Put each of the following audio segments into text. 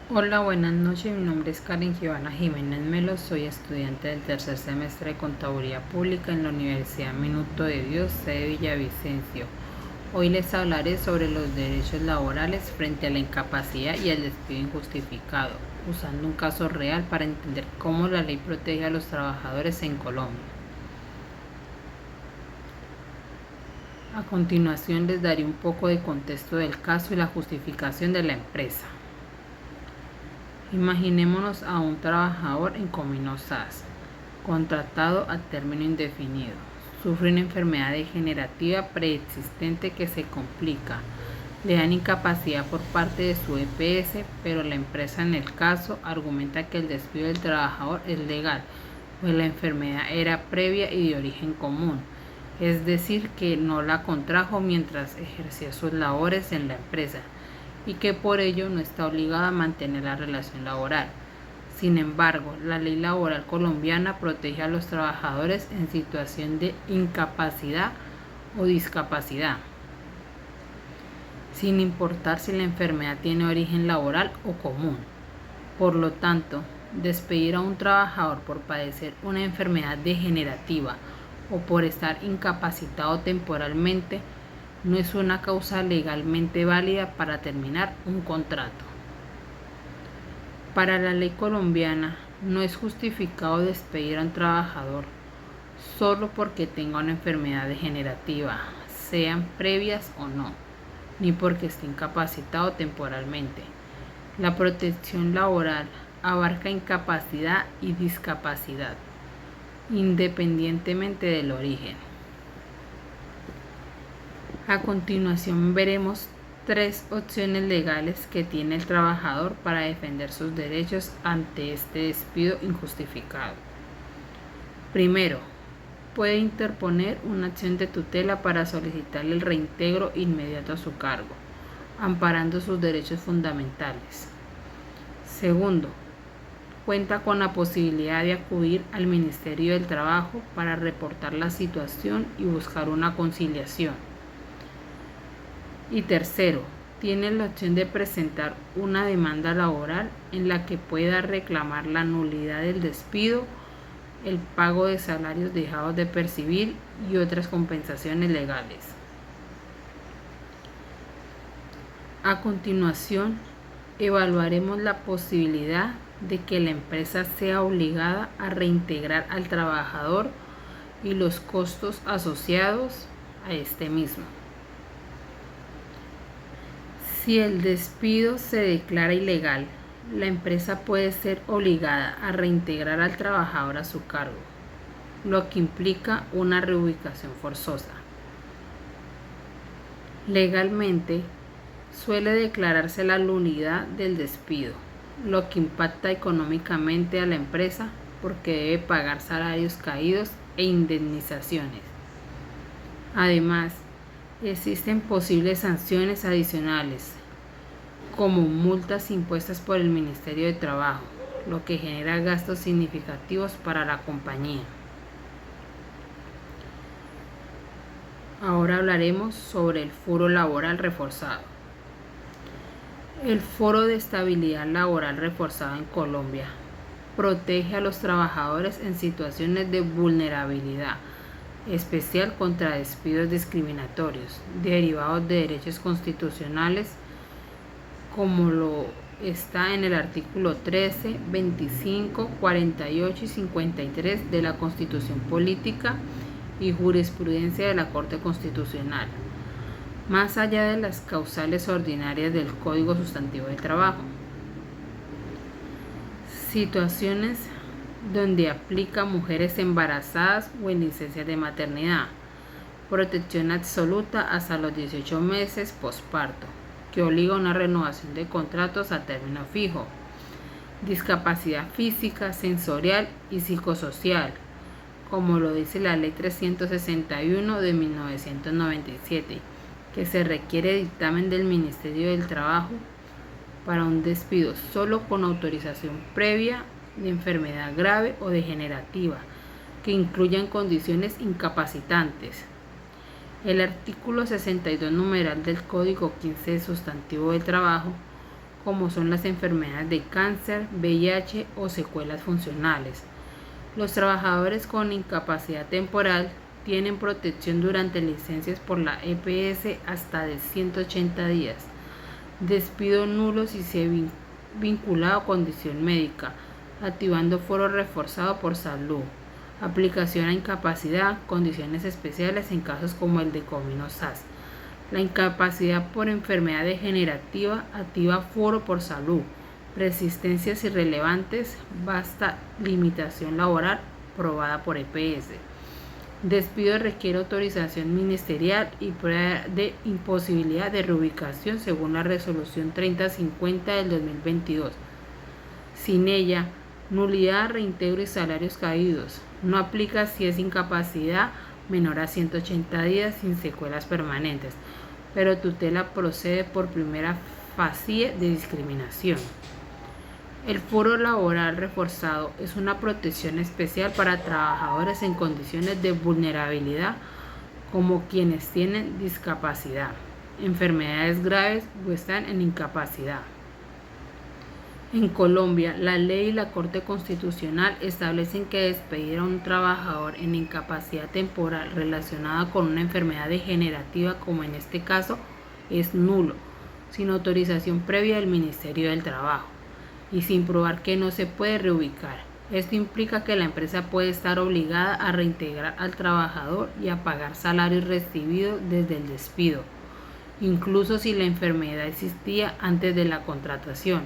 Hola, buenas noches. Mi nombre es Karen Giovanna Jiménez Melo. Soy estudiante del tercer semestre de Contaduría Pública en la Universidad Minuto de Dios, sede Villavicencio. Hoy les hablaré sobre los derechos laborales frente a la incapacidad y el despido injustificado, usando un caso real para entender cómo la ley protege a los trabajadores en Colombia. A continuación les daré un poco de contexto del caso y la justificación de la empresa. Imaginémonos a un trabajador en Comino SAS, contratado a término indefinido. Sufre una enfermedad degenerativa preexistente que se complica. Le dan incapacidad por parte de su EPS, pero la empresa en el caso argumenta que el despido del trabajador es legal, pues la enfermedad era previa y de origen común, es decir, que no la contrajo mientras ejercía sus labores en la empresa y que por ello no está obligada a mantener la relación laboral. Sin embargo, la ley laboral colombiana protege a los trabajadores en situación de incapacidad o discapacidad, sin importar si la enfermedad tiene origen laboral o común. Por lo tanto, despedir a un trabajador por padecer una enfermedad degenerativa o por estar incapacitado temporalmente no es una causa legalmente válida para terminar un contrato. Para la ley colombiana, no es justificado despedir a un trabajador solo porque tenga una enfermedad degenerativa, sean previas o no, ni porque esté incapacitado temporalmente. La protección laboral abarca incapacidad y discapacidad, independientemente del origen. A continuación veremos tres opciones legales que tiene el trabajador para defender sus derechos ante este despido injustificado. Primero, puede interponer una acción de tutela para solicitar el reintegro inmediato a su cargo, amparando sus derechos fundamentales. Segundo, cuenta con la posibilidad de acudir al Ministerio del Trabajo para reportar la situación y buscar una conciliación. Y tercero, tiene la opción de presentar una demanda laboral en la que pueda reclamar la nulidad del despido, el pago de salarios dejados de percibir y otras compensaciones legales. A continuación, evaluaremos la posibilidad de que la empresa sea obligada a reintegrar al trabajador y los costos asociados a este mismo. Si el despido se declara ilegal, la empresa puede ser obligada a reintegrar al trabajador a su cargo, lo que implica una reubicación forzosa. Legalmente, suele declararse la nulidad del despido, lo que impacta económicamente a la empresa porque debe pagar salarios caídos e indemnizaciones. Además, existen posibles sanciones adicionales, como multas impuestas por el Ministerio de Trabajo, lo que genera gastos significativos para la compañía. Ahora hablaremos sobre el foro laboral reforzado. El Foro de Estabilidad Laboral Reforzado en Colombia protege a los trabajadores en situaciones de vulnerabilidad especial contra despidos discriminatorios derivados de derechos constitucionales, como lo está en el artículo 13, 25, 48 y 53 de la Constitución Política y jurisprudencia de la Corte Constitucional, más allá de las causales ordinarias del Código Sustantivo de Trabajo. Situaciones donde aplica a mujeres embarazadas o en licencias de maternidad. Protección absoluta hasta los 18 meses posparto, que obliga a una renovación de contratos a término fijo. Discapacidad física, sensorial y psicosocial, como lo dice la Ley 361 de 1997, que se requiere dictamen del Ministerio del Trabajo para un despido solo con autorización previa de enfermedad grave o degenerativa, que incluyan condiciones incapacitantes. El artículo 62 numeral del Código 15 sustantivo del Trabajo como son las enfermedades de cáncer, VIH o secuelas funcionales. Los trabajadores con incapacidad temporal tienen protección durante licencias por la EPS hasta de 180 días. Despido nulo si se vinculado a condición médica, activando foro reforzado por salud. Aplicación a incapacidad, condiciones especiales en casos como el de Comino-SAS. La incapacidad por enfermedad degenerativa activa foro por salud. Persistencias irrelevantes, basta limitación laboral probada por EPS. Despido requiere autorización ministerial y prueba de imposibilidad de reubicación según la resolución 3050 del 2022. Sin ella, nulidad, reintegro y salarios caídos. No aplica si es incapacidad menor a 180 días sin secuelas permanentes, pero tutela procede por primera facie de discriminación. El foro laboral reforzado es una protección especial para trabajadores en condiciones de vulnerabilidad como quienes tienen discapacidad, enfermedades graves o están en incapacidad. En Colombia, la ley y la Corte Constitucional establecen que despedir a un trabajador en incapacidad temporal relacionada con una enfermedad degenerativa, como en este caso, es nulo, sin autorización previa del Ministerio del Trabajo y sin probar que no se puede reubicar. Esto implica que la empresa puede estar obligada a reintegrar al trabajador y a pagar salarios recibidos desde el despido, incluso si la enfermedad existía antes de la contratación.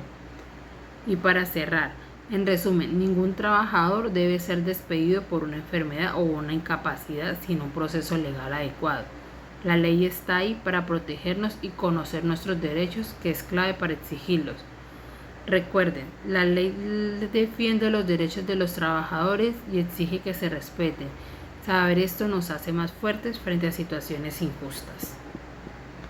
Y para cerrar, en resumen, ningún trabajador debe ser despedido por una enfermedad o una incapacidad sin un proceso legal adecuado. La ley está ahí para protegernos y conocer nuestros derechos, que es clave para exigirlos. Recuerden, la ley defiende los derechos de los trabajadores y exige que se respeten. Saber esto nos hace más fuertes frente a situaciones injustas.